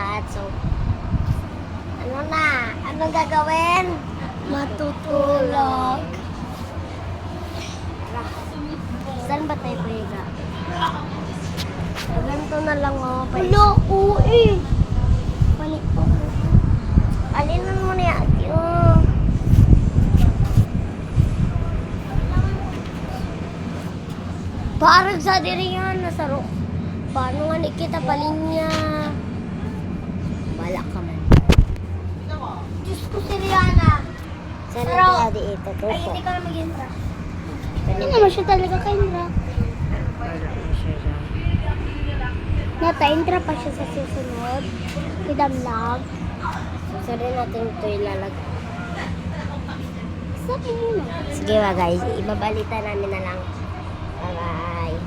lahat. So, ano na? Anong gagawin? Matutulog. Tara. Saan ba tayo pahiga? Ganito na lang oh. Wala, uwi. Panik po. Alinan mo na yan. Parang sa diri yan. Nasaro. Paano nga ni kita palinya? Wala ka man. Diyos ko si Rihanna. Sana kaya di ito. Ay, hindi ka na mag-intra. Hindi naman siya talaga ka-intra. Nata-intra pa siya sa susunod. Idamlag. Sorry natin ito ilalagay. Sabi mo na. Sige ba guys, ibabalita namin na lang. Bye-bye.